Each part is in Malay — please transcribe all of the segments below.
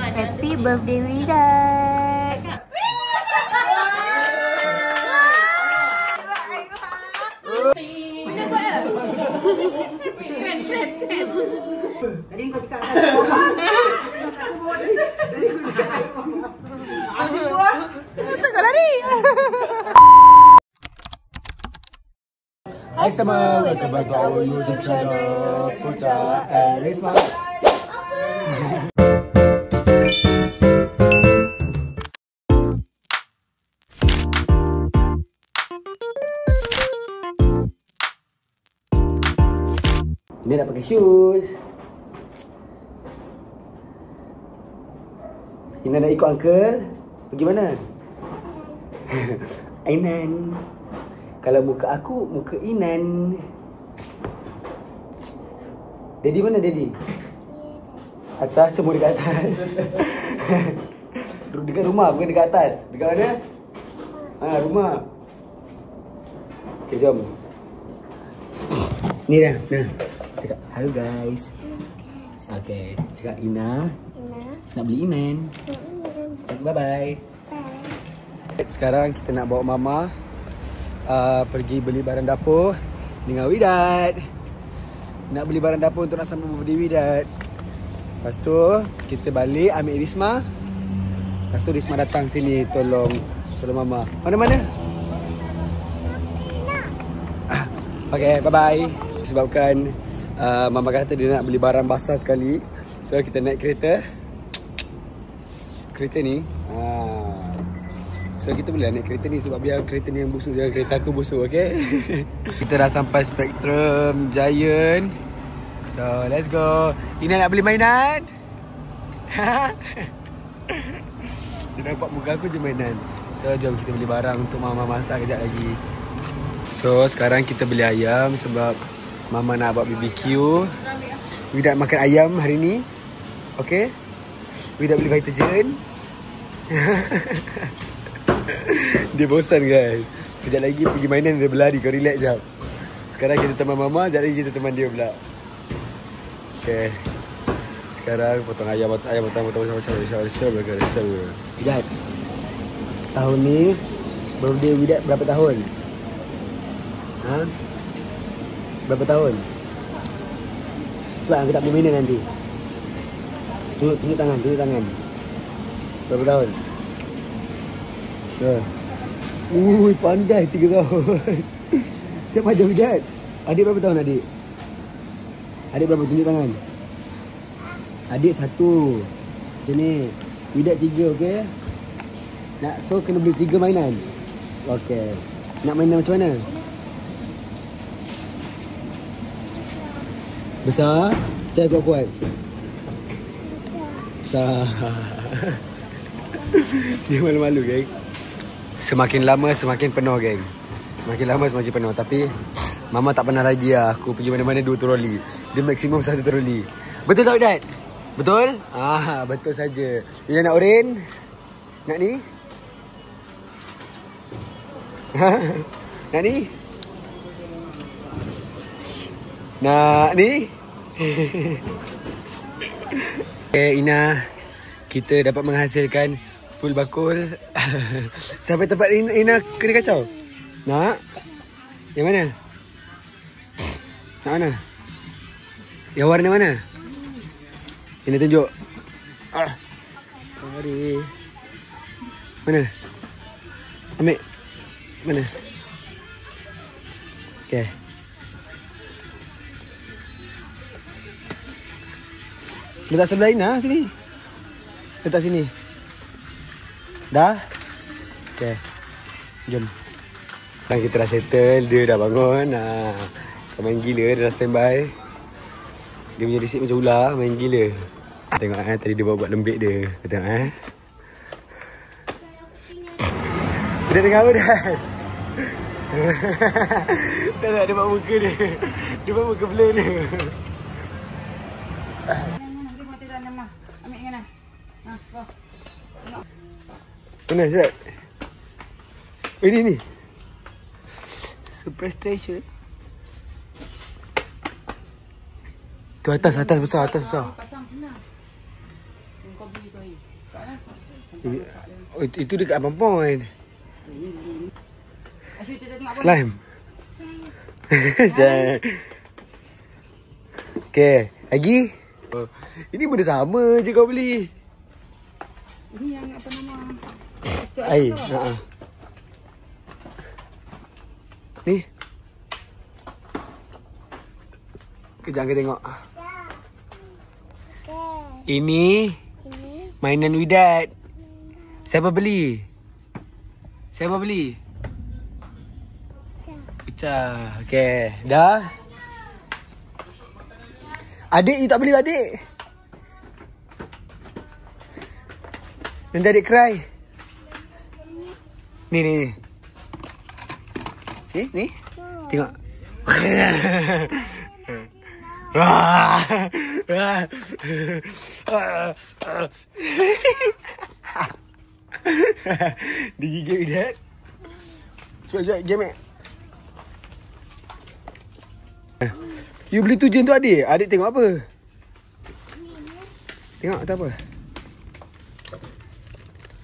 Happy birthday Widat. Keren. Tadi kau cakap Masa kau lari? Hai semua, welcome back to our YouTube channel Putra and Risma. Ini nak pakai shoes. Ina nak ikut uncle. Pergi mana? Ainan. Kalau muka aku, muka Inan. Daddy mana Daddy? Atas, semua dekat atas. Dekat rumah, bukan dekat atas. Dekat mana? Rumah. Okay, jom. Ni dah, nah. Cakap, hello guys. Okay, cakap Ina. Nak beli Inan. Bye-bye. Sekarang kita nak bawa Mama pergi beli barang dapur dengan Widat. Nak beli barang dapur untuk nak sambut birthday Widat. Lepas tu kita balik ambil Risma. Lepas tu Risma datang sini tolong Mama. Mana? Okay, bye-bye. Sebabkan Mama kata dia nak beli barang basah sekali, so kita naik kereta ni. So kita boleh naik kereta ni sebab biar kereta ni yang busuk, jangan kereta aku busuk, okay? Kita dah sampai Spectrum Giant. So let's go. Ina nak beli mainan? Dia nampak muka aku je mainan. So jom kita beli barang untuk Mama masak kejap lagi. So sekarang kita beli ayam sebab Mama nak buat BBQ. Widat makan ayam hari ni. Okay? Widat beli Vitagen. Dia bosan guys. Kejap lagi pergi mainan dia berlari. Kau relax jap. Sekarang kita teman Mama, sekejap lagi kita teman dia pula. Okay. Sekarang potong ayam macam. Widat, tahun ni birthday Widat berapa tahun? Berapa tahun? Sebab aku tak boleh mainan nanti. Tunjuk tangan. Berapa tahun? Pandai 3 tahun. Siap aja Widat. Adik berapa tahun adik? Adik berapa? Tunjuk tangan. Adik 1. Macam ni. Widat 3, okey? So kena beli 3 mainan. Okey. Nak mainan macam mana? Besar? Cari kuat-kuat. Besar. Dia malu-malu geng. Semakin lama semakin penuh geng. Semakin lama semakin penuh. Tapi Mama tak pernah lagi lah aku pergi mana-mana 2 troli. Dia maksimum 1 troli. Betul tak Widat? Betul? Betul saja. Widat nak oren? Nak ni? Nak ni? Nak ni? Okay Ina, kita dapat menghasilkan full bakul. Sampai tempat Ina kena kacau. Nak? Yang mana? Nak mana? Yang warna mana? Ina tunjuk. Mari. Mana? Ambil. Mana? Okay. Letak sebelah Ina sini. Letak sini. Dah? Okay. Jom. Dan kita dah settle. Dia dah bangun. Kau main gila. Dia dah standby. Dia punya risik macam ular. Main gila. Tengok tadi dia buat lembik dia. Tengok Dia tengok apa dah? Dah dia buat muka dia. Dia buat muka blur dia. Mana Syed? Ini Surprise treasure. Tu atas besar. Pasang pernah. Yang kau beli tu Oh, itu dekat Abang Point. Slime. Okay, lagi? Oh, ini benda sama je kau beli. Ini yang apa nama? Air. Ni. Kejap kita tengok. Ini mainan Widat. Siapa beli? Siapa beli? Ucah. Okay, dah. Adik, you tak beli adik? Nanti adik cry. Ni. See, ni. Tengok. Digigit Widat. Cuba game. You beli tu je untuk adik? Adik tengok apa? Tengok tak apa?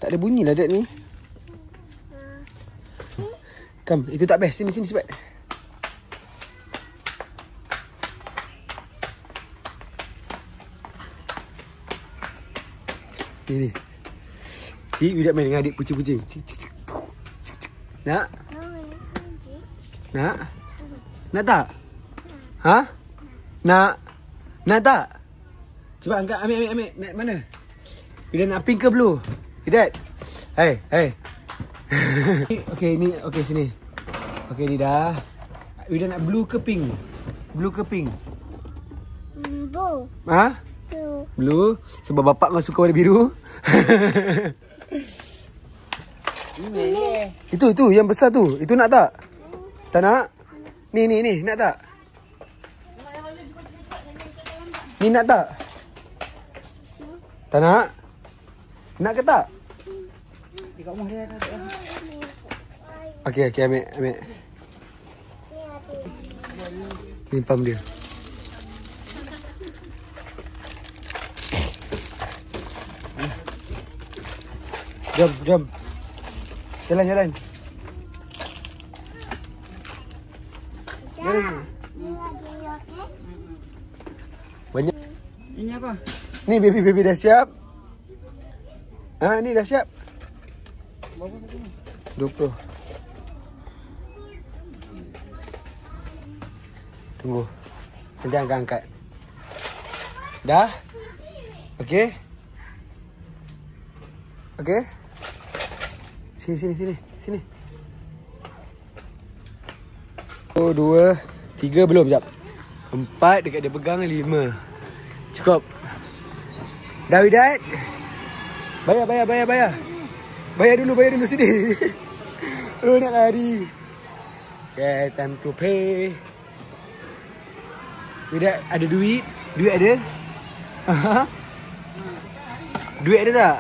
Tak ada bunyi lah Dad ni. Come, itu tak best. Sini cepat. Ni. Widat main dengan adik kucing-kucing. Nak? Nak? Nak tak? Ha? Nak? Nak tak? Cuba angkat, ambil. Nak mana? Widat nak pink ke blue? Widat? Hey. Okay, ni. Okay, sini. Okay, ni dah. Widat nak blue ke pink? Blue ke pink? Blue. Ha? Blue. Sebab bapak kau suka warna biru. Itu yang besar tu. Itu nak tak? Tak nak? Ni. Nak tak? Ni nak tak? Tak nak? Nak ke tak? Dekat rumah dia ada. Okey, ambil. Ni pam dia. Jom. Jalan. Jalan. Banyak. Ini apa? Ni baby dah siap. Ni dah siap. Berapa tu? 20. Tunggu. Nanti angkat. Dah? Okey. Sini. 1, 2, 3 belum, jap. 4 dekat dia pegang, 5. Cukup. Dah Widat? Bayar. Bayar dulu sini. Oh, nak lari. Okay, time to pay. Widat, ada duit? Duit ada? Duit ada tak?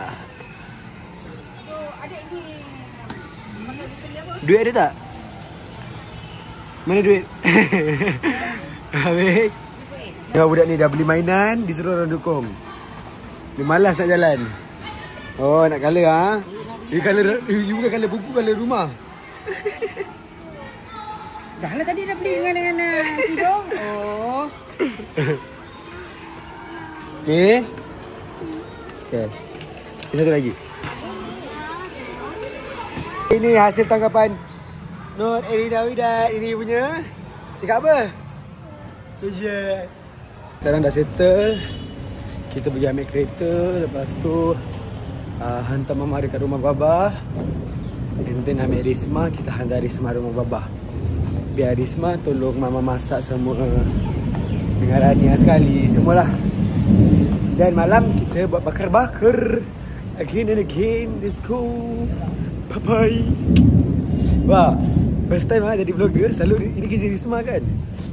Duit ada tak? Mana duit? Habis. Tengok budak ni dah beli mainan, disuruh orang dukung. Dia malas nak jalan. Oh, nak colour ha? You bukan colour buku, colour rumah. Dah lah tadi dah beli dengan hidung. Oh. Ni. Okay. Ini satu lagi. Ini hasil tangkapan Nur Elina Widat. Ini punya. Cakap apa? Kejap. Sekarang dah settle. Kita pergi ambil kereta. Lepas tu hantar mama dekat rumah Babah. And then ambil Risma. Kita hantar Risma rumah Babah. Biar Risma tolong mama masak semua. Dengan Rania sekali. Semualah. Dan malam kita buat bakar-bakar. Again and again. Let's go. Bye-bye. Wah, first time jadi vlogger. Selalu ini kerja Risma kan.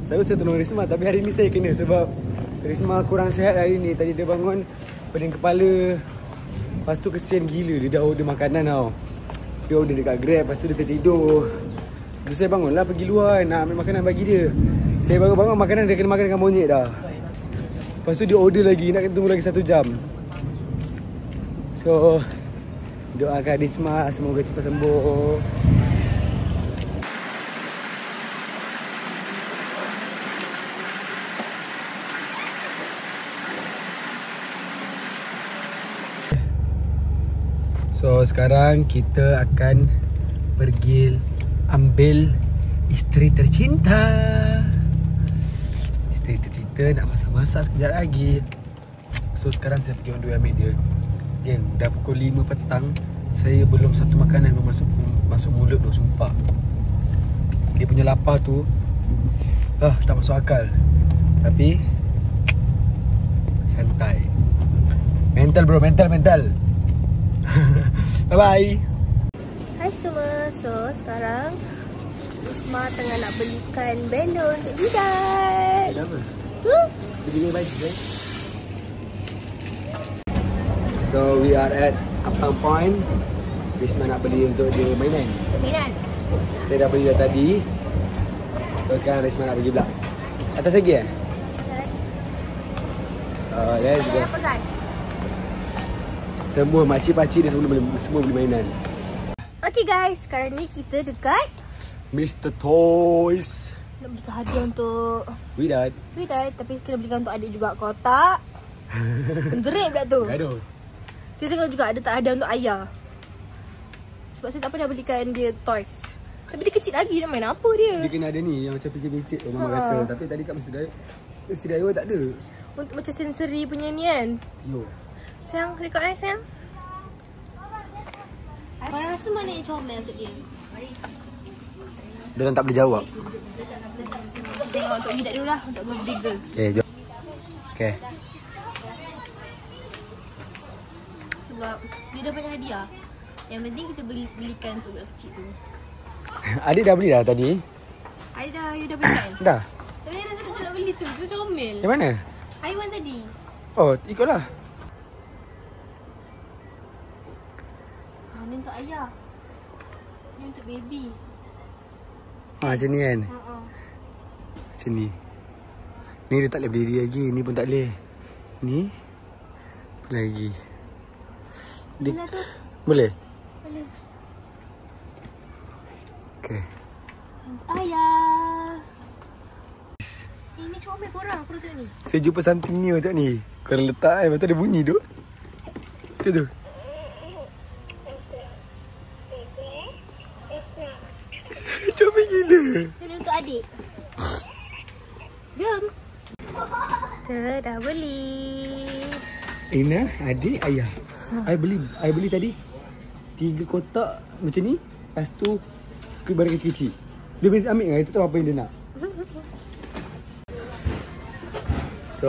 Selalu saya tolong Risma. Tapi hari ni saya kena sebab Risma kurang sihat hari ni. Tadi dia bangun pening kepala. Lepas tu kesian gila. Dia dah order makanan tau. Dia order dekat Grab. Lepas tu dia tertidur. Lepas tu saya bangun lah pergi luar. Nak ambil makanan bagi dia. Saya baru bangun makanan dia kena makan dengan monyet dah. Lepas tu dia order lagi. Nak kena tunggu lagi 1 jam. So doakan Risma semoga cepat sembuh. So sekarang kita akan pergi ambil isteri tercinta. Isteri tercinta nak masak-masak sekejap lagi. So sekarang saya pergi on the way ambil dia. Geng, dah pukul 5 petang. Saya belum satu makanan pun masuk mulut tu, sumpah. Dia punya lapar tu tak masuk akal. Tapi santai. Mental bro, mental. Bye bye. Hai semua. So sekarang Risma tengah nak belikan balon untuk Widat. Apa? Tu. Dia baik guys. So we are at Apang Point. Risma nak beli untuk dia mainan. Mainan. Saya dah beli dah tadi. So sekarang Risma nak pergi pula. Atas lagi eh? Let's go. Apa guys? Semua makcik-pakcik dia semua beli mainan. Okay guys, sekarang ni kita dekat Mr. Toys. nak belikan hadiah untuk Widat. tapi kena belikan untuk adik juga. Kau tak? Menjerit pula tu. Gaduh. Kita tengok juga ada tak hadiah untuk ayah. Sebab saya tak pernah belikan dia toys. Tapi dia kecil lagi, nak main apa dia? Dia kena ada ni yang macam picit-picit mama kata. Tapi tadi kat Mesti Daya tak ada. Untuk macam sensori punya ni kan. Yo. Sayang, rekod sayang. Korang rasa mana yang comel untuk dia? Dia orang tak boleh jawab. Tengok untuk Widat dulu lah, untuk birthday girl. Okay, jom. Okay. Sebab dia dah banyak hadiah. Yang penting kita belikan untuk budak kecil tu. Adik dah beli dah tadi? You dah belikan? Dah. Tapi dia rasa macam nak beli tu comel. Yang mana? Haiwan tadi. Oh, ikutlah. Ni untuk ayah. Ni untuk baby. Macam ni kan? Macam ni. Ni dia tak boleh berdiri lagi. Ni pun tak boleh. Ni apa lagi? Bila tu? Boleh? Boleh. Okay. Untuk ayah. Ini comel korang produk ni. Saya jumpa something new tengok ni. Korang letak kan. Lepas tu ada bunyi tu. Tu. Comel gila. Ini untuk adik. Jom. Kita dah beli. Ina, adik, ayah. I beli tadi 3 kotak macam ni. Lepas tu barang kecil-kecil. Dia mesti ambil kan, kita tahu apa yang dia nak. So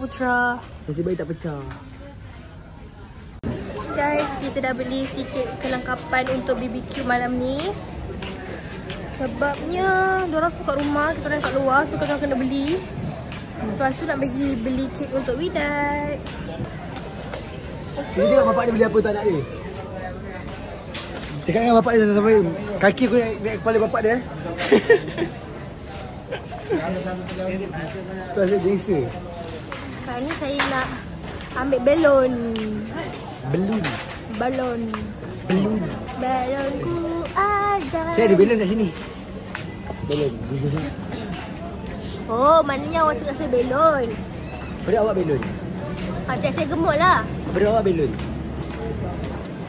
Putra. nasib baik tak pecah. Guys, kita dah beli sikit kelengkapan untuk BBQ malam ni. Sebabnya diorang semua kat rumah, kita orang kat luar, so kita kena beli. Lepas tu nak beli kek untuk Widat. Dia tengok bapak dia beli apa tu anak dia. Cakap dengan bapak dia sampai kaki aku naik kepala bapak dia. Tu asal gangster. Sekarang ni saya nak ambil balon. Balon. Balonku ada. Saya ada balon kat sini. Balon. Oh, maknanya awak cakap saya balon. Perut awak balon. Macam saya gemuk lah. Perut awak balon.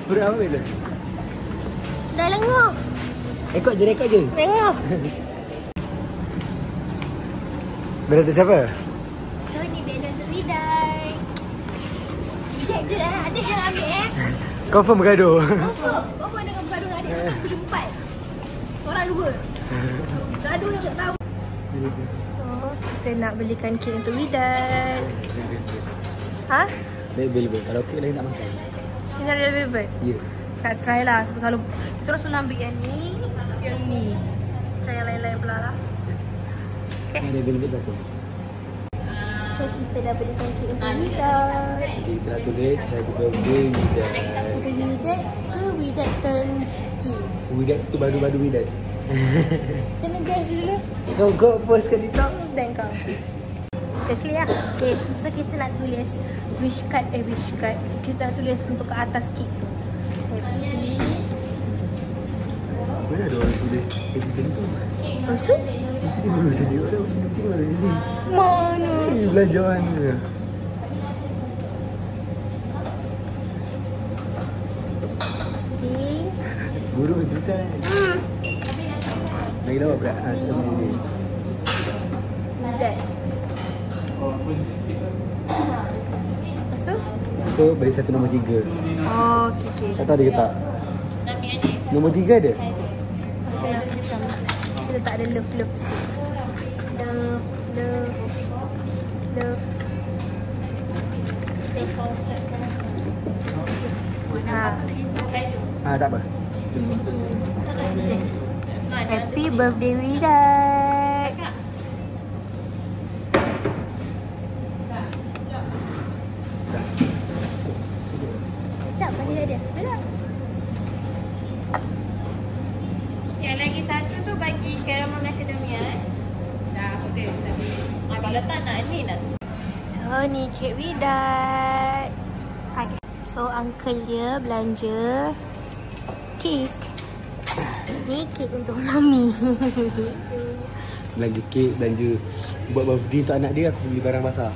Perut awak balon. Dah lenguh. Rekod je. Lenguh. Balon tu siapa? So ni balon untuk Widat. Widat je lah. Adik yang ambil Confirm bergaduh. Apa dengan bergaduh dengan adik? Kita beli 4. Seorang 2. Gaduh yang tak tahu. So, kita nak belikan kek untuk Widat. Ha? Bel. Kalau kek lain tak makan. Ini ada lebih. Ya. Nak try lah sebab selalu kita orang selalu ambil yang ni. Try yang lain-lain pula lah. Okay. Ada bel satu. So kita dah belikan kek untuk Widat. Jadi kita nak tulis happy birthday Widat. Happy Widat ke Widat turns 3. Widat tu badu-badu Widat. Macam mana guys dulu? Kau post kat TikTok? Dan kau. Okay, sila lah. Okay, so kita nak tulis wish card. Kita tulis untuk ke atas kek tu. Happy. Mana ada orang tulis macam tu? Lepas tu? Macam ni baru sini. Orang macam ni baru sini. Mana? Ini belajar mana? Buruk tulisan. Lagi lawak pula. Kita boleh ni. Lidat. Lepas tu? So, bagi satu nombor 3. Oh, okey. Tak tahu ada ke tak? Nombor 3 ada? Masalah macam kita tak ada love sikit. Love. Tak apa. Happy birthday Widat. Tak, bagi dia. Dah. Yang lagi satu tu bagi Caramel Macadamia. Dah, okey. Kalau tak nak ni nak. So ni kek Widat. So uncle dia belanja kek. Ni kek untuk mami. Belanja kek, belanja buat birthday untuk anak dia, aku beli barang basah.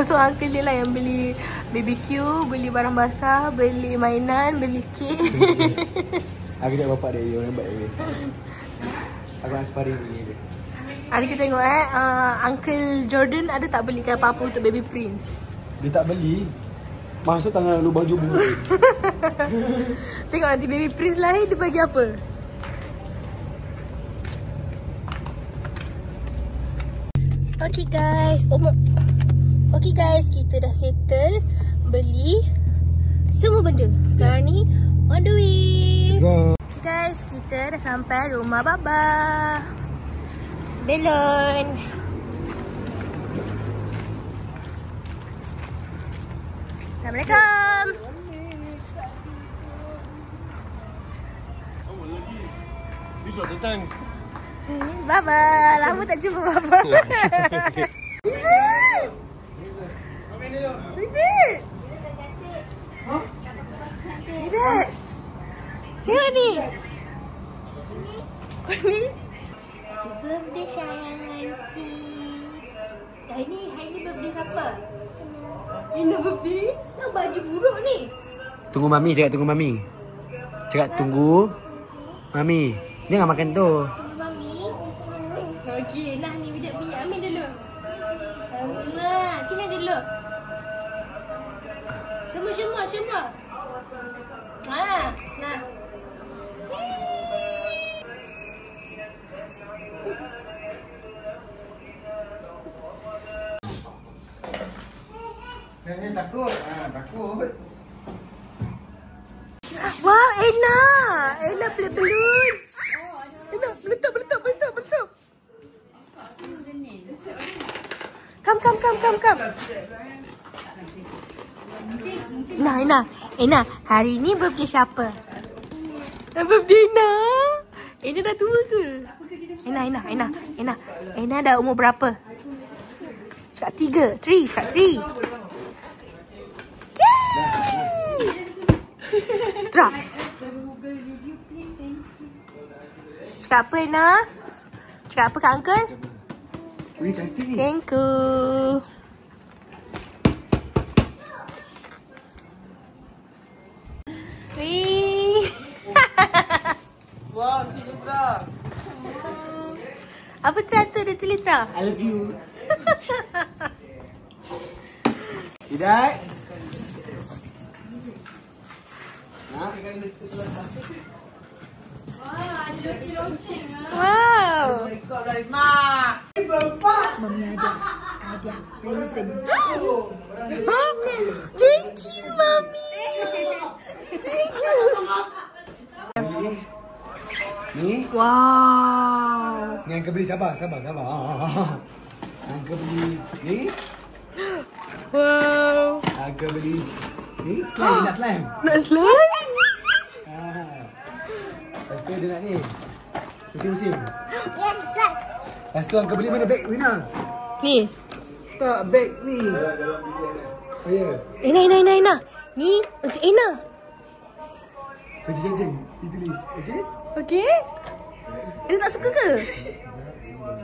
So uncle dia lah yang beli BBQ, beli barang basah, beli mainan, beli kek. Aku tak bapak dia, orang baik dia. Aku nak sparring dia. Ada kita tengok Uncle Jordan ada tak belikan apa-apa untuk baby Prince? Dia tak beli. Masuk tangan lubang jubur. Tengok nanti baby Prince lahir dia bagi apa? Okay guys, okay guys, kita dah settle beli semua benda. Sekarang ni on the way. Let's go. Guys, kita dah sampai rumah Baba. Belon. Assalamualaikum. Baba, lama tak jumpa Baba. Widat. Tengok ni. Kau ni birthday sayang nanti. Hari ni birthday siapa? Ina birthday? Nak baju buruk ni. Tunggu mami, cakap tunggu mami. Cakap tunggu mami. Jangan makan tu. Tunggu mami. Okey, nah ni Widat punya. Ambil dulu. Nah, tinggal dulu. Semua. Nah. Ni takut. Takut. Wow, Ena play balloon. Ena, meletup. Come. Ena, hari ni birthday siapa? Birthday Ena. Ena dah tua ke? Ena dah umur berapa? Cakap 3. Cakap 3. Tra. Cakap apa Ena? Cakap apa kat uncle? Wih, cantik ni. Thank you. Wih. Wah, si Tra. Apa Tra tu dia tulis Tra? I love you. Widat. Wow. Ikut lah Isma. Mami ada present. Thank you Mami. Thank you. Ni. Wow. Ni Uncle beli sabar. Uncle beli ni. Wow. Uncle beli ni. Slime, nak slime. Nak slime? Lepas tu dia nak ni. Musim-musim. Yes. Lepas tu Uncle beli mana beg Wina? Ni. Tak, bag ni. Oh ya. Ena. Ni untuk Ena. Cantik. Ditulis. Okey? Okey? Ena tak suka ke?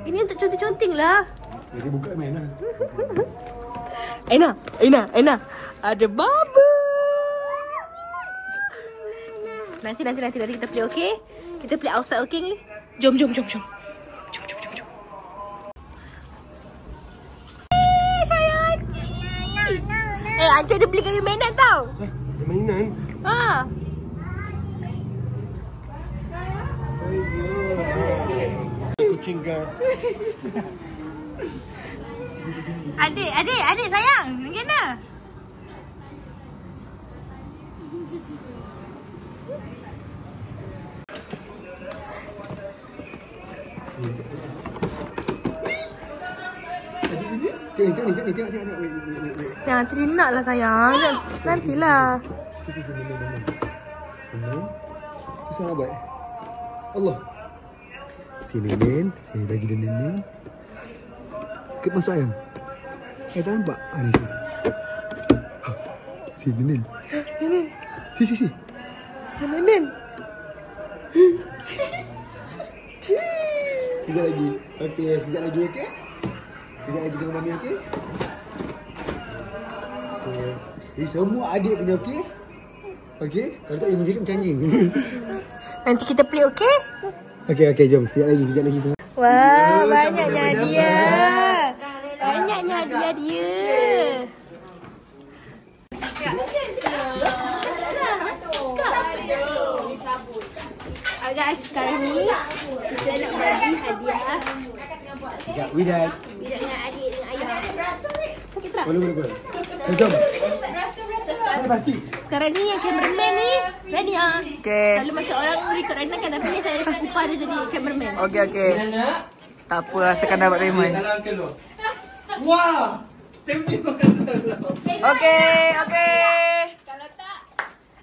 Ini untuk conteng-conteng lah. Jadi buka main lah. Ena. Ada bubble. Nanti kita play, okey? Kita play outside, okey? Jom. Sayang Aunty. Aunty ada beli kami mainan tau. Mainan? Ha. Kucing kan. Adik sayang. Gimana? Tengok. Nanti dia nak lah sayang. Nantilah. Susah nak buat. Allah. Si Nenek. Saya bagi dia Nenek. Masuk ayam. Tak nampak? Ni si. Si Nenek. Si. Nenek. Sekejap lagi. Okey, sekejap lagi okey? Sekejap lagi dengan mami okey? Okey. Ini semua adik punya okey? Okey? Kalau tak, ibu jadi macam anjing. Nanti kita play, okey? Okey, jom. Sekejap lagi semua. Wah, banyaknya hadiah. Banyaknya hadiah dia. Guys, sekarang ni kita nak bagi hadiah. Sekejap, Widat. Widat dengan adik dengan ayah. Sakit tak? Boleh. Jom. Sekarang ni yang cameraman ni Rania. Okey. Selalu macam orang record Rania kan, tapi ni saya sepupa dia jadi cameraman. Okey. Tak apa, rasakan dapat payment. Wah! Okey. Kalau tak,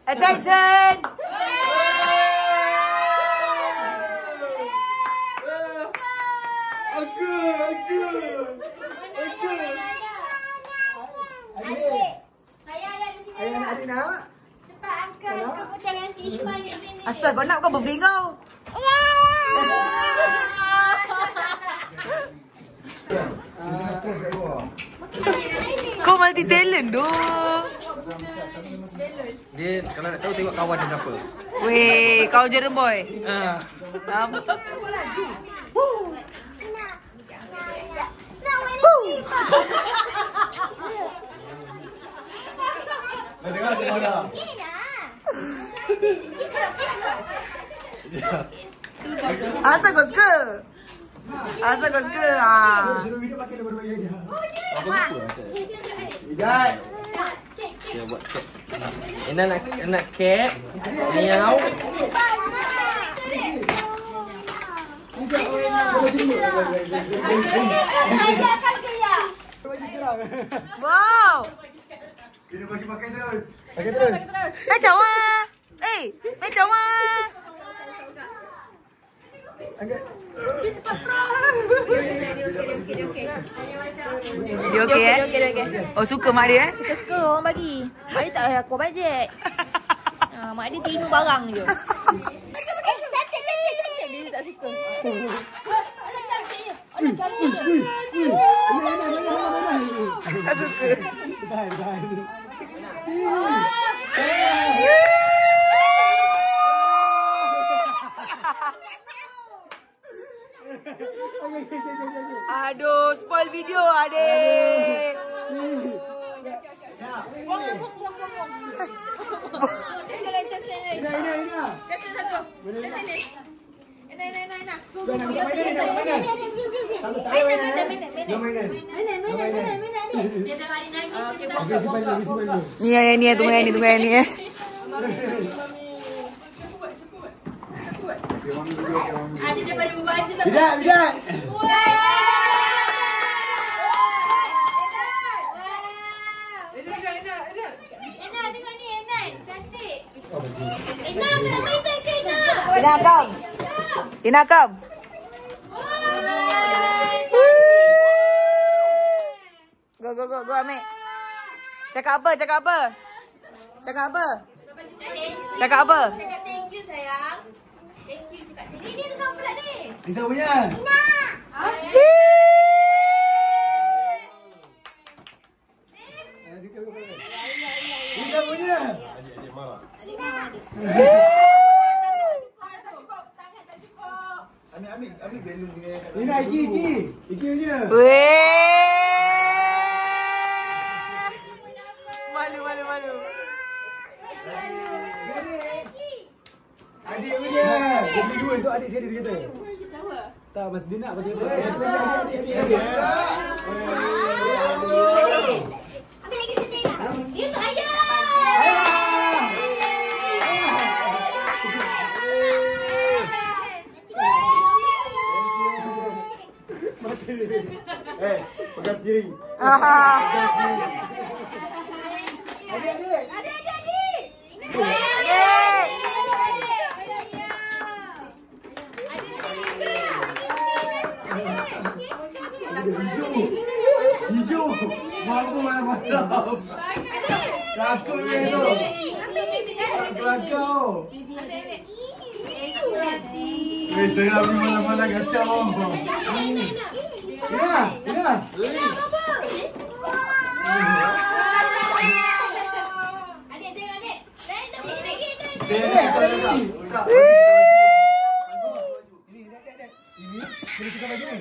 attention. Aku. Ayah nak adik nak? cepat angkat keputusan nanti Ishmael yang sini. Asal kau nak kau birthday kau? Kau multi talent doh. Dia kalau nak tahu tengok kawan dia siapa. Weh, kau Jerem boy. Asal kau suka? Suruh video pakai nombor bayi aja. Dia buat kek. Ina nak kek. Miau. Wow. Dia bagi pakai terus. Macam mana? Macam mana? Angkat. Dia okey Oh, suka mak dia Kita suka orang bagi. Mak dia tak payah aku bajet. Mak dia terima barang je. Cantik. Dia tak suka. Cantiknya. tak suka. Tahan. Aduh, spoil video adik. Buang. Tes sini. Tes satu. Tes sini. Enak. Ni tunggu ni. Adik daripada membaca tak. Tidak. Enak tengok ni, Enak. Cantik. Enak, kena main tak ke Enak? Ina come. Go ambil. Cakap apa? Cakap apa? Cakap thank you sayang. Thank you cakap. Ni tu siapa pula ni? Ni siapa punya? Ni siapa punya? Ambil belum dengan kat Ina, Iki punya. Malu. Adik punya. Dia beli dua untuk adik sekali dia kata. Siapa? Tak, mas dia nak betul-betul. Adik. Ambil lagi sedih tak? Dia tu ayah. Pegang sendiri. Hijau. Mampu malam-malam. Takut dia tu. Kelakau. Seram ni malam-malam kacau. Ina. Adik tengok adik. Lain lagi. Ini boleh kita bagi ni.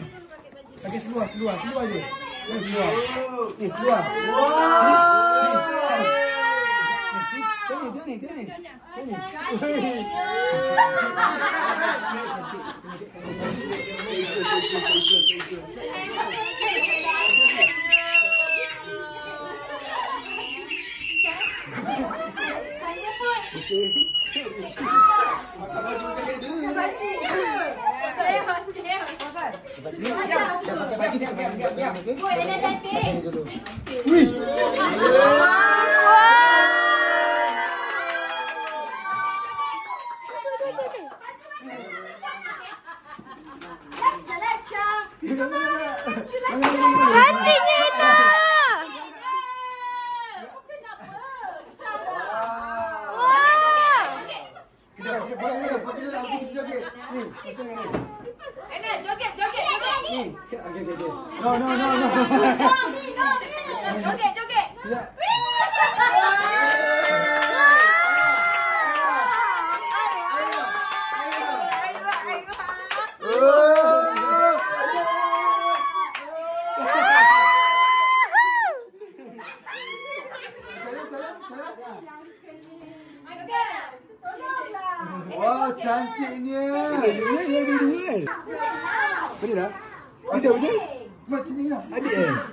Pakai seluar je. Ni seluar. Tengok ni. Cantiknya Ina. Joget. No. Joget. Wah, cantiknya. Boleh tak? Bisa boleh? Macam ni lah.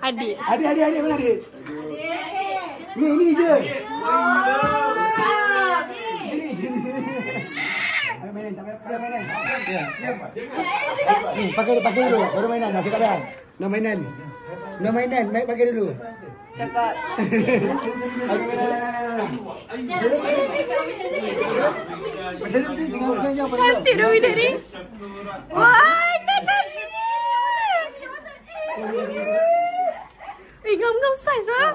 Adik. Adik mana adik? Ni je. Sini. Mainan, tak payah mainan. Pakai dulu. Baru mainan. Nak cakap dah. Nak mainan. Pakai dulu. Cakap. Cantik dah budak ni. Wah, nak cantiknya. Gam-gam saiz lah.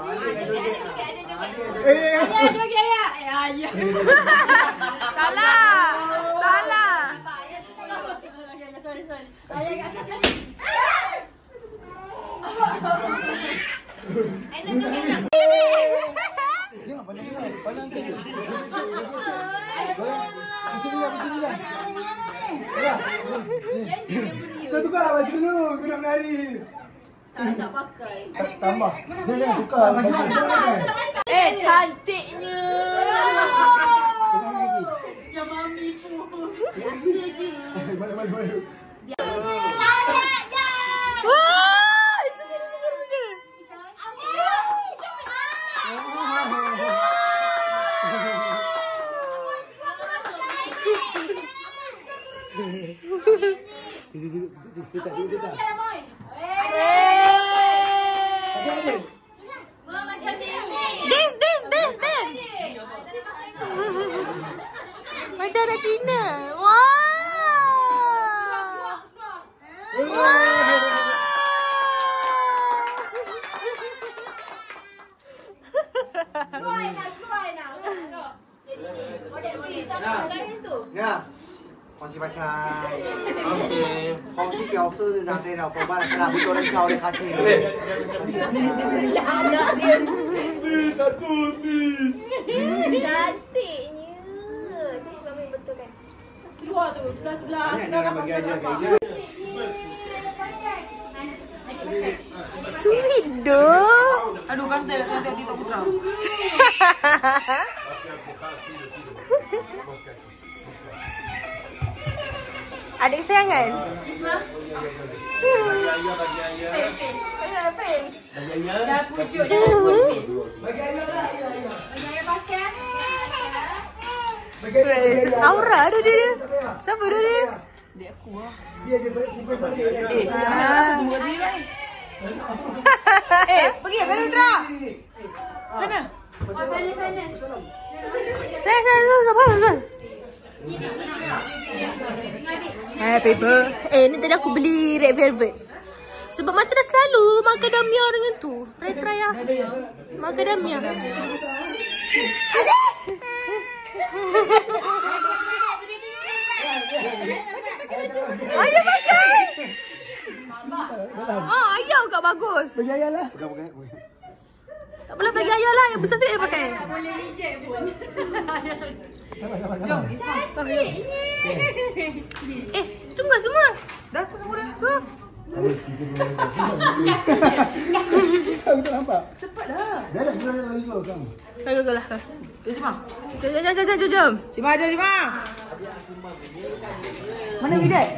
Joget ayah. Salah. Sorry. Ayah kat sana. Jangan pandang tu. Bismillah. Kau tukar baju dulu, kau nak menari. Tak pakai. Tambah. Jangan tukar baju. Cantiknya. Yang mami pun. Biasa je. Balik. Wah, segar muda. Dance. Macam anak Cina. Wah. Nè, con chị Bạch Trai. Con thích kéo sư thì rằng đây nào có ba là làm tôi đang cháu để khá chế. Cantiknya. Tengok Mami betul kan? Seluar tu, sebelah-sebelah. Sebelah bagi aja guys. Sweet doh. Aduh kantel santai kita putra. Adik sayangan. Dah pujuk dah full face. Aura ada dia. Siapa dia? Dia je simpan balik. Rasa semua sini lah ni. Pergi ke Putra. Sana. Sana. Saya. Happy birthday. Ni tadi aku beli red velvet. Sebab macam dah selalu macadamia dengan tu. Try lah. Macadamia. Ayah pakai. Ayah juga bagus. Bagi ayah lah. Tak boleh bagi ayah lah. Yang besar sikit dia pakai. Boleh reject pun. Jom, tunggu semua. Dah semua dah. Tu. Aku tak nampak. Cepatlah. Dah dah lari dulu kamu. Ayo lah. Jom Cima. Jom. Cima. Mana bidet?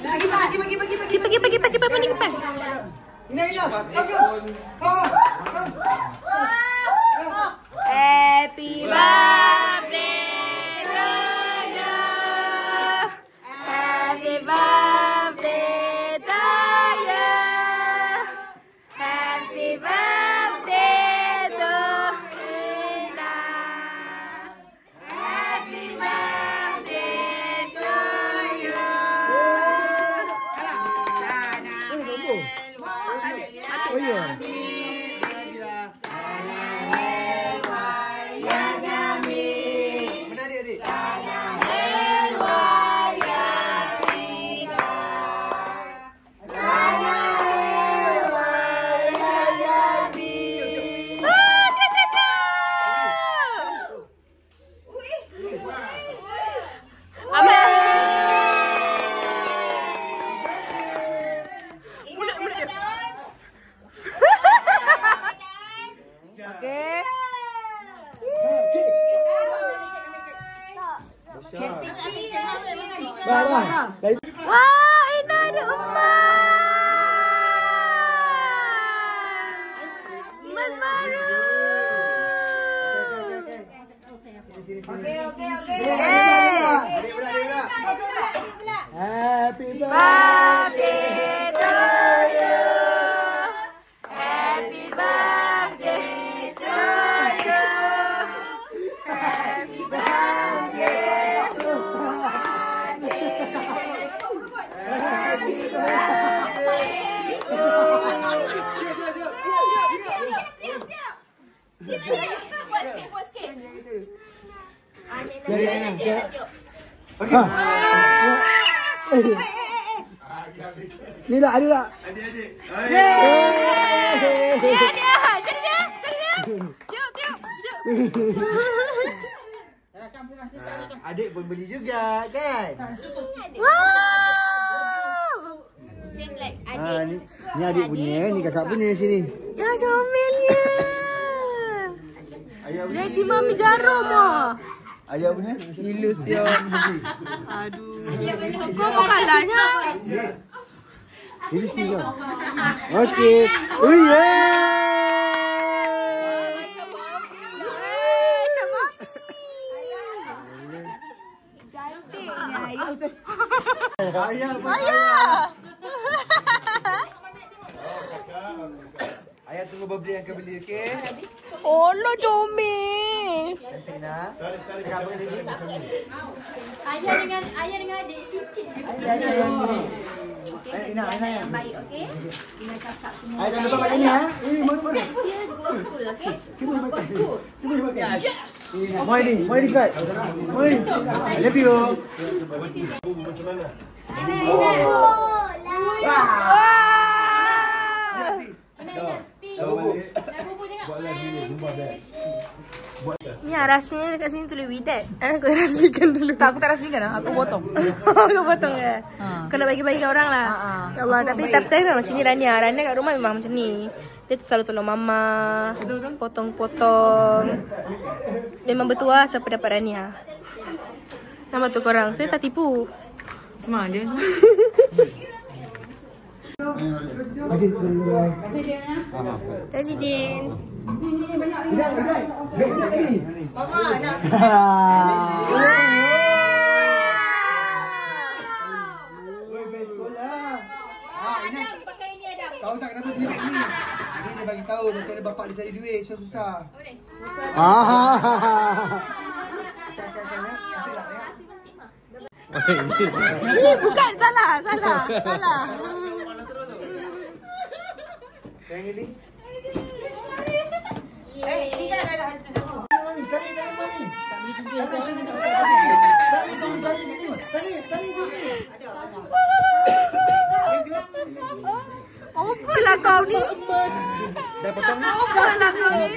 Pergi kipas. Ina. Happy birthday to you. Happy birthday to you. Happy birthday to Ina. Happy birthday to you. Oh ya. Mana adik? Wah, Ina ada emas. Emas baru. Happy Birthday to you. Happy birthday to you. Happy birthday to Buat sikit. Ni tak ada tak? Adik pun beli juga kan? Same like Ni adik punya, ni kakak punya sini. Ya, comelnya. Jadi Mami Jarom ah. Ayah punya? Ilus ya. Aduh. Kau mau kalahnya? Ini sini. Okey. Oh yeah. Macam Mami. Ayah. Ayah tunggu birthday yang akan beli, okey? Oh, lo comel. Cantik nak. Cakap apa tadi? ayah dengan adik sikit je. Ina. Yang baik, okey? Ina cakap semua. Ayah jangan lupa pakai ni ha. Next year go school. okay? Semua makan. Semua makan. Morning guys. Morning. I love you. Ni rasanya dekat sini tulis Widat. Kau rasmikan dulu. Tak, aku tak rasmikan lah. Aku potong. Kau potong ke? Kena bagi-bagi kat orang lah. Ya Allah, tapi memang macam ni Rania. Rania kat rumah memang macam ni. Dia selalu tolong mama. Potong-potong. Memang betul lah siapa dapat Rania. Nama tu korang. Saya tak tipu. Semua je. Terima Din. Mama nak. Tahu tak kenapa dia ni? Dia bagi tahu macam mana bapak dia cari duit susah-susah. Bukan, salah. Yang ini. Ini kan ada hantu dulu. Apa lah kau ni? Dah potong ni? Apa lah kau ni?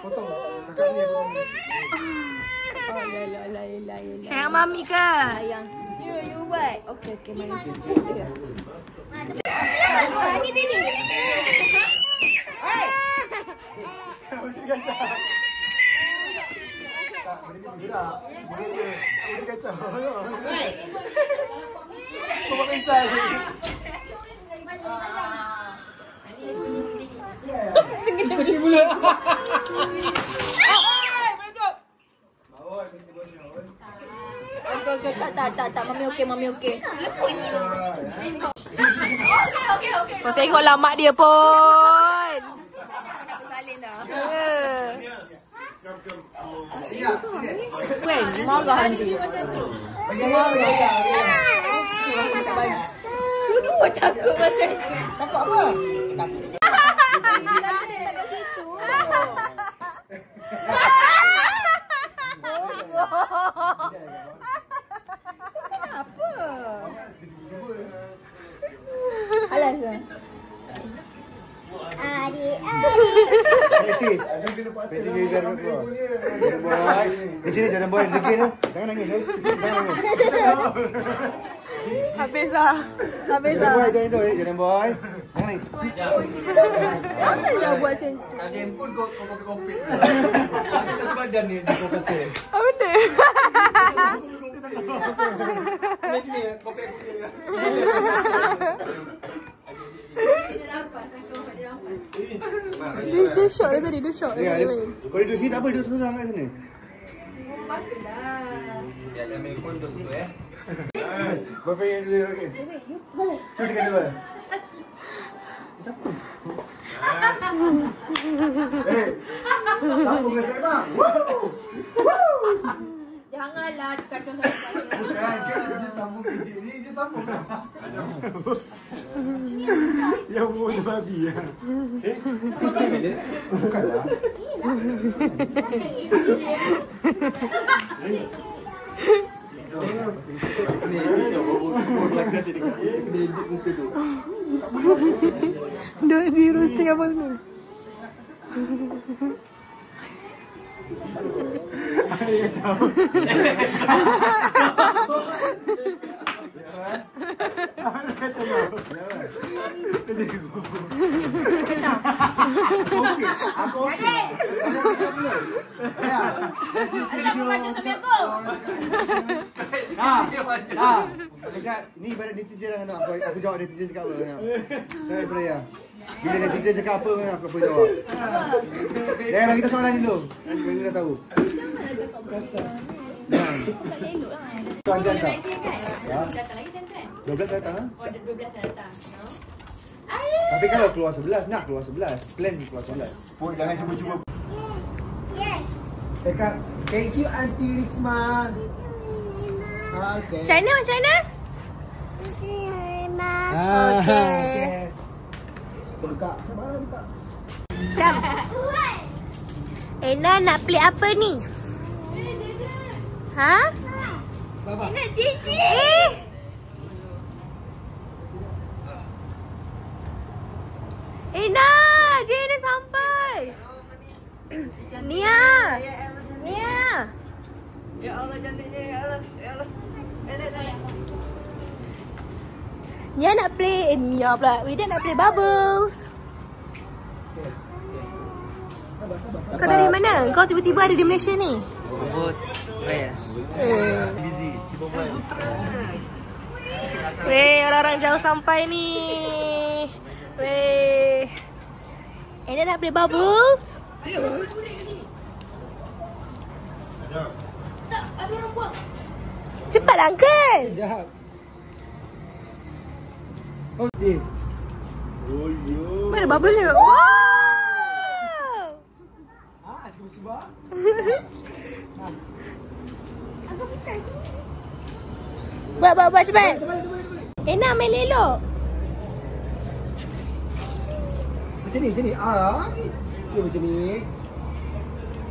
Potong. Kakak ni potong. Sayang mami ke? Sayang. You buat. Okey, mari. Ni baby. Dia kacau. Kau pensar. Pergi mula. Tak. Mami okey. Kau tengoklah mak dia pun. Bersalin dah. Kan, marah nanti. Dua takut pasal. Takut apa? Kenapa? Alas ke? Praktis. Praktis dia biar kau keluar. Jangan boy. Di sini jangan boy. Degil tu. Jangan nangis. Jangan nangis. Habis lah. Jangan boy. Jangan tu. Jangan boy. Jangan nangis. Jangan buat macam tu. Ada pun kau kopi-kopi. Satu badan ni kau kopi. Apa benda? Di sini kopi aku ni. Dia shot dia tadi. Dia shot dia tadi main. Kau duduk sini tak apa. Duduk seorang kat sana. Dia ada main kondom tu Boyfriend yang dulu. Okay. Cuba dekat dulu. Siapa? Siapa kata bang? Janganlah kacau saya. Dia sambung kejip ni. Dia sambung. Yang muda babi ya. Bukanlah. Dia di roasting apa ni? Ni pada netizen lah nak aku jawab netizen cakap apa. Saya percaya. Bila netizen cakap apa aku boleh jawab. Dah bagi kita soalan dulu. Kita dah tahu. Tuan-tuan tak? 12 datang ah? 12 datang. Tapi kalau keluar 11, nak keluar 11. Plan keluar 11. Oh, jangan cuba-cuba. Yes. Cakap, thank you Auntie Risma. Okay. China macam mana? Okay. Buka. Buka. Jam. Ena nak play apa ni? Ha? Baba. Ena cici. Ena, Ena sampai. Nia. Nia. Ya Allah cantiknya, ya Allah. Ya Allah. Nia nak play, Nia pula. Wida nak play bubbles. Kau dari mana? Kau tiba-tiba ada di Malaysia ni? Robot Reyes. Busy, si Bombay. Weh, orang-orang jauh sampai ni. Weh. Ena nak play bubbles? Cepatlah, Uncle. Sekejap. Okey. Oh, yo. Mana bubble dia? Wow! Ah, cuba. Buat cepat. Ena main lelok. Macam ni. Ah, okay, macam ni.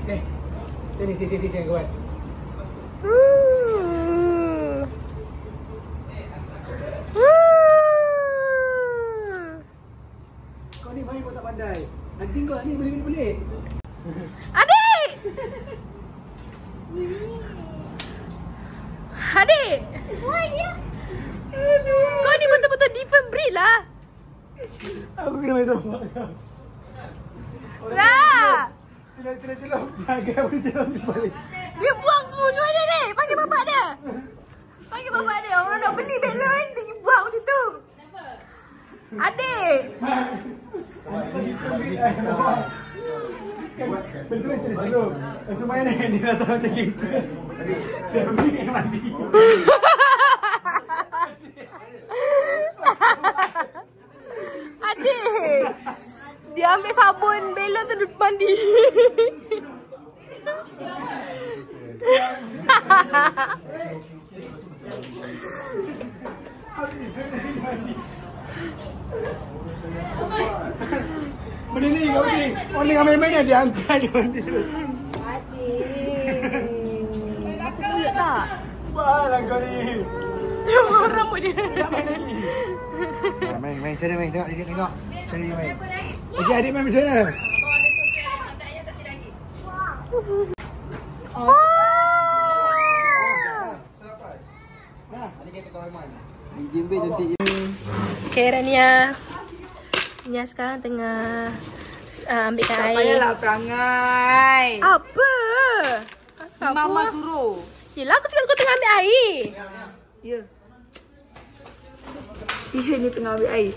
Okay. Sini, kawan. Kau ni main kau tak pandai. Nanti kau ni boleh. Adik! Adik! Kau ni betul-betul different breed lah. Aku kena main sama. Lah! Celok. Jangan boleh celok ni balik. Dia buang semua macam mana ni? Panggil bapak dia. Orang nak beli balon, dia buang macam tu. Adik! Betul celok. Semua ni dia datang macam gangster. Dia beli yang mati. Adik! Dia ambil sabun belon tu duduk mandi. Benda ni kau ni. Orang dengan main-main dia angkat dia mandi. Adik! Nak tak? Bahalah kau ni. Tengok rambut dia. Tak main lagi. Main. Cari main. Tengok. Cari main. Okey, adik main macam mana? Okay, Rania. Nia sekarang tengah ambilkan air. Tak payahlah perangai. Apa? Mama suruh. Yelah, aku cakap kau tengah ambil air. Ya. Dia ni tengah ambil air.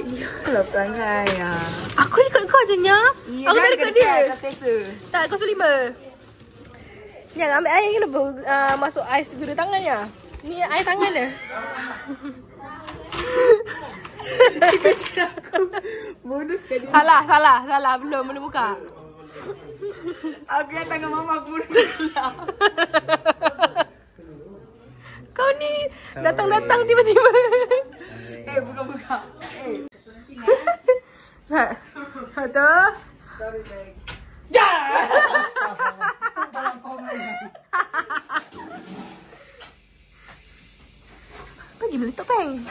Yalah perangai lah. Aku ikut kau je, Nia. Aku tak ikut dia. Dah selesa. Tak, kau suruh 5. Nia, ambil air kenapa masuk ais guna tangannya? Ni air tangan dia. Bodoh sekali. Salah. Belum buka. Aku yang tangan mama aku bodoh lah. Kau ni datang-datang tiba-tiba. Buka. Satu. Sorry, babe. Pergi meletup, Peng.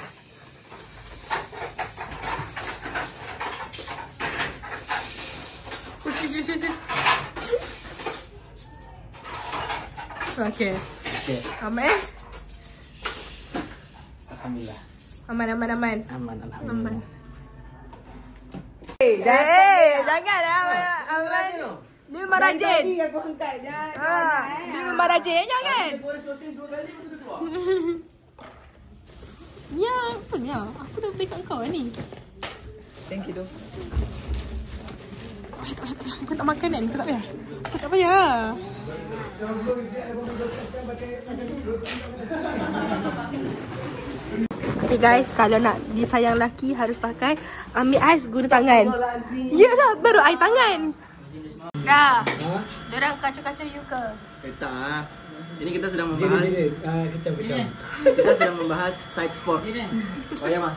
Okay. Aman? Alhamdulillah. Aman. Alhamdulillah. Jangan Aman. Dia memang rajin. Aku angkat je. Dia memang rajin, jangan. Goreng sosis 2 kali masa tu keluar. Nia, apa Nia? Aku dah beli kat kau ni. Thank you, doh. Kau tak makan kan? Kau tak payah. Kau tak payah. Okay guys, kalau nak disayang lelaki harus pakai ambil ais guna tangan. Yalah, baru air tangan. Dah. Diorang kacau-kacau you ke? Tak ah. Ini kita sedang membahas Kecam. kita sedang membahas side sport. Oh ya mah.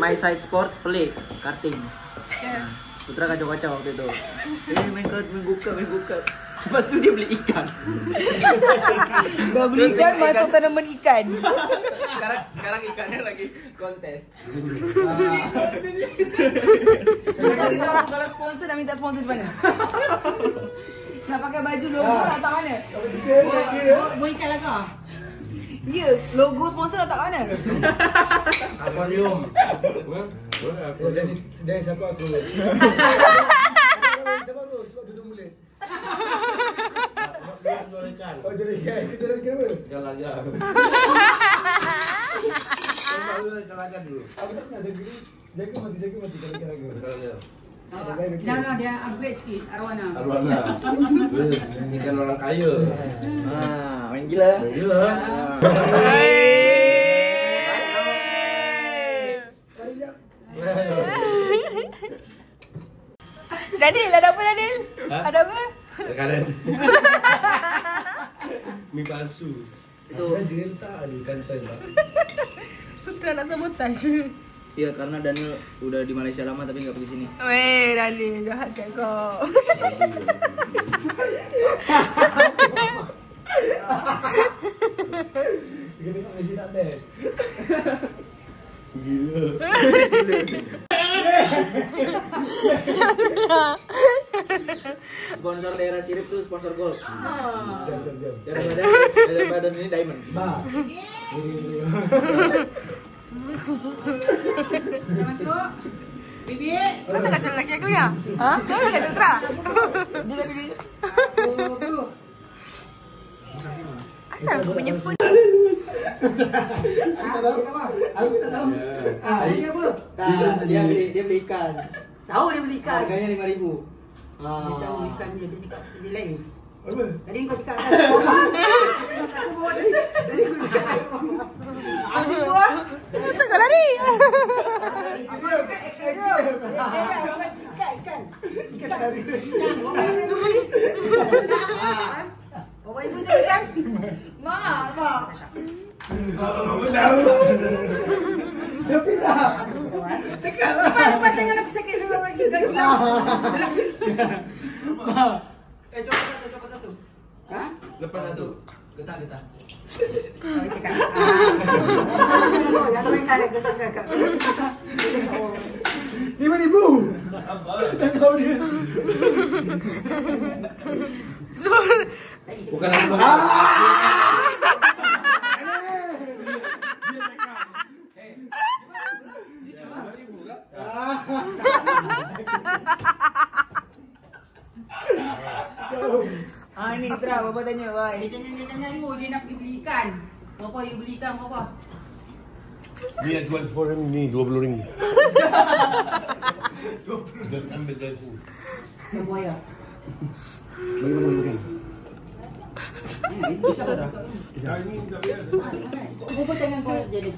My side sport play karting. Putra kacau-kacau waktu itu. Main buka. Lepas tu dia beli ikan. Dah beli ikan masuk tanaman ikan. Sekarang ikannya lagi kontes. Cakap kita kalau sponsor nak minta sponsor di mana? Nak pakai baju logo nak tak mana? Buat ikan lah kau? Ya, logo sponsor nak tak mana? Aquarium. Oh, dan siapa aku? Siapa aku? Sebab duduk mulut. Oh, jadi ikan. Kita jalan ikan apa? Jalan. Jalan dulu. Aku tak pernah jaga mati kalau ikan aku. Jangan dia upgrade sikit arwana. Ini kan orang kaya. Main gila. Daniel, ada apa Daniel? Ada apa? Sekarang. Mi palsu. Itu saja tak ada kantor tak. Putra nak sabotaj. Iya, karena Daniel udah di Malaysia lama tapi nggak pergi sini. Weh, Daniel jahat kan kau. Kita tengok Malaysia tak best. Sponsor daerah Sirip tuh sponsor gold. Diam. Daripada ini diamond. Ba. Masuk. Bibi. Masa kacau lelaki aku ya? Ha? Kau nak kacau Putra? Dia lagi dia. Asal aku punya phone? Aku tak tahu. Dia apa? Dia beli ikan. Tahu dia beli ikan. Harganya 5.000. Dia tahu ikan dia cakap dia lain. Apa? Tadi kau cakap kan? Masa kau lari? Bawa ibu tu kan? Mak. Tapi tak. Lepas jangan aku sakit dulu lagi. Copot satu. Hah? Lepas satu. Getah. Kau cakap. Jangan main karet getah. 5,000. Tak tahu dia. Bukan aku. Ni Tra, Bapa tanya. Dia tanya you, dia nak pergi beli ikan. Bapa you beli ikan berapa? Dia jual for him ni RM20. Just ambil dari sini. Berapa ya? Bagaimana? Bisa tak? Bapa tangan kau jadi.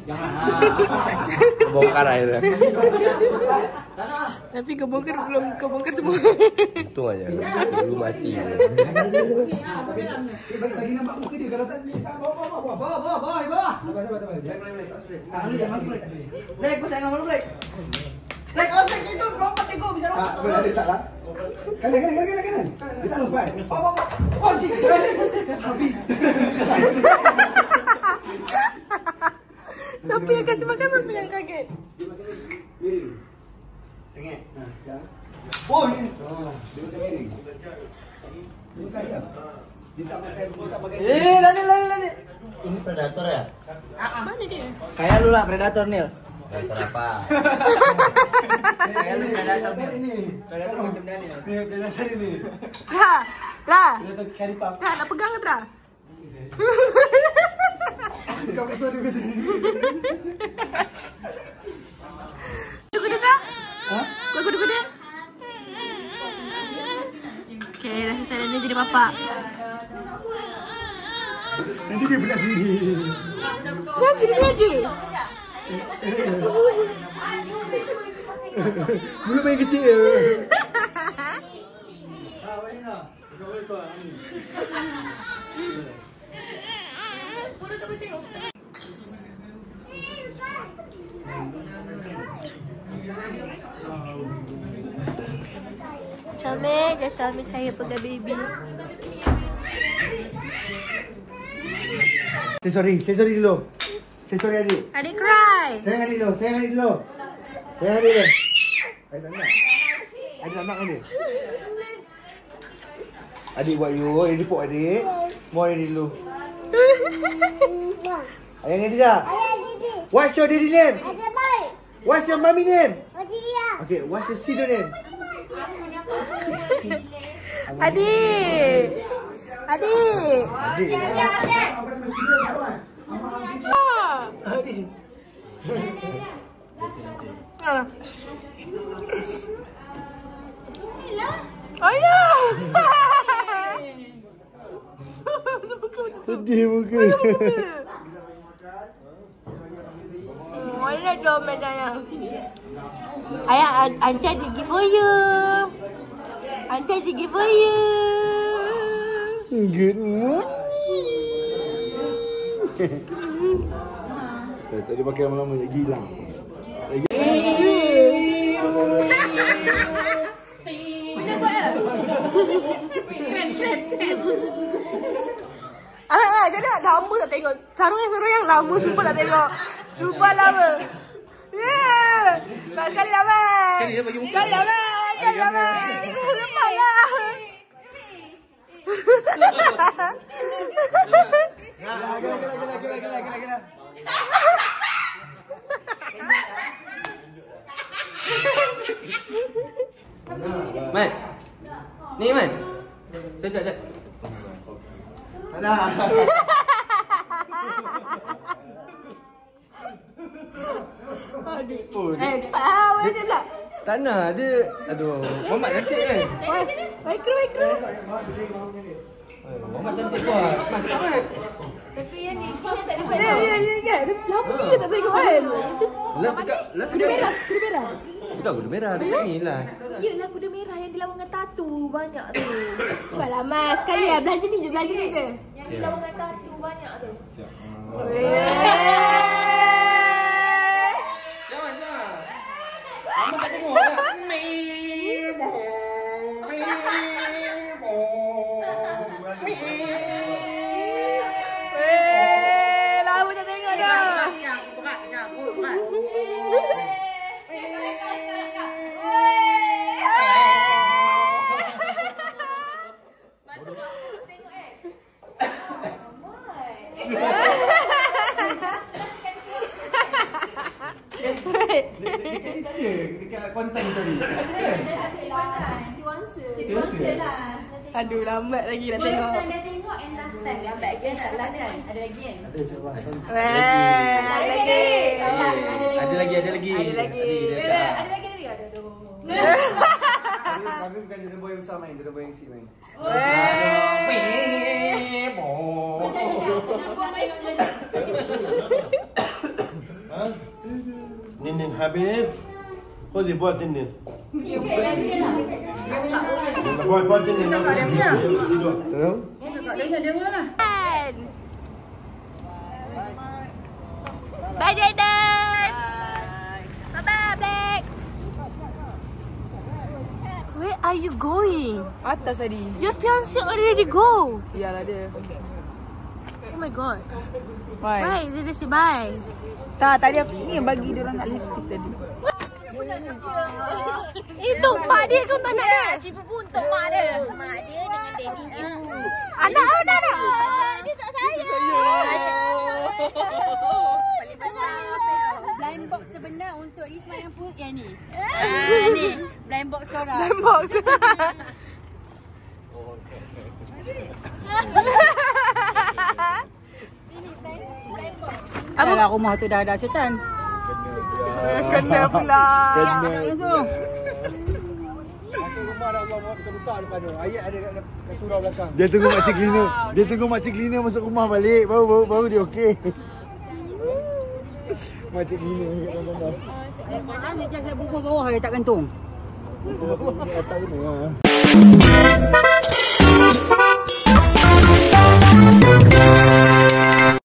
Bongkar airnya. Tapi kebongkar belum kebongkar semua. Untung aja. Belum mati. Bagi nampak muka dia kalau tak bawa. Bawa. Sabar. Jangan masuk Black. Black, kau sayang sama lu Black. Black, Black itu lompat nih gua bisa lompat. Boleh dia tak lah. Kanan. Dia tak lompat. Kunci. Siapa yang kasih makan, siapa yang kaget? Miring. Sengit. Oh, ni. Dia macam miring. Dia bukan ayam. Dia tak pakai. Lani. Ini predator ya? Mana dia? Kayak lu lah predator Nil. Predator apa? Kayak lu predator Nil. Ini. Predator macam Daniel. Ni predator ini. Tra. Predator karipap. Tra, nak pegang ke Tra? Kau ketua dia sini. Kuda Tra? Kau kuda? Okay, dah selesai dan dia jadi bapak. Nanti dia berat sendiri. Sengaja. Mulut main kecil. ambil dan suami saya pegang baby. Say sorry dulu. Say sorry adik. Adik cry. Sayang adik dulu. Sayang adik dulu. Adik tak nak. Adik tak nak kan dia? Adik buat you. Adik report adik. Mau adik dulu. Ayang adik tak? What's your daddy name? What's your mommy name? Okay, what's your sister name? Adik. Adik. Adik. Adik. Ayah. Sedih muka. Mana comel ayah? Ayah, Ancah ada gift for you. Ancah ada gift for you. Good morning. Tak ada pakai lama-lama nak hilang. Jadi lama tak tengok. Sarung yang lama super tak tengok. Super lama. Yeah. Mas sekali lama. Sekali lama. Lepas lah. Gila. Mat. Ni Mat. Sekejap. Ada. Cepat lah. Mana lah. Tak nak dia. Aduh, Muhammad cantik kan? Mikro. Muhammad cantik buat. Mat, cepat Mat. Tapi yang ni tak ada buat. Ya. Lama dia tak tengok kan. Last Kuda merah. Bukan kuda merah, dia ni lah. Yelah kuda merah yang dilawan dengan tatu banyak tu. Cepatlah Mas. Sekali lah. Belanja ni je. Yang dilawan dengan tatu banyak tu. Jangan. Mama tak tengok tak? Lama tak tengok dah. Dekat konten tadi. Aduh, lambat lagi nak tengok. Dah tengok and last time. Dah back again tak last kan? Ada lagi kan? Ada lagi. Ada lagi ada tu. Tapi bukan jodoh boy besar main, jodoh boy yang kecil main. Nin habis. Kau buat Nin. Buat Nin. Tahu? Bye Jaden. Bye Black. Where are you going? Atas tadi. Your fiancé already go. Iyalah dia. Oh my god. Why? Bye. Dia say bye. Tadi aku ni yang bagi dia orang nak lipstick tadi. Itu mak dia ke untuk anak dia? Cipu pun untuk mak dia. Mak dia dengan daddy dia. Anak. Dia tak sayang. Paling besar. Blind box sebenar untuk Risma yang pun yang ni. Ni blind box korang. Blind box. Apalah rumah tu dah ada setan. Kena pula. Langsung. Rumah dah Allah besar-besar depan tu. Ayat ada kat surau belakang. Dia tunggu makcik cleaner masuk rumah balik. Baru dia okey. Makcik cleaner kat dalam. Malam dia just bubuh bawah dia tak gantung. Tak benar.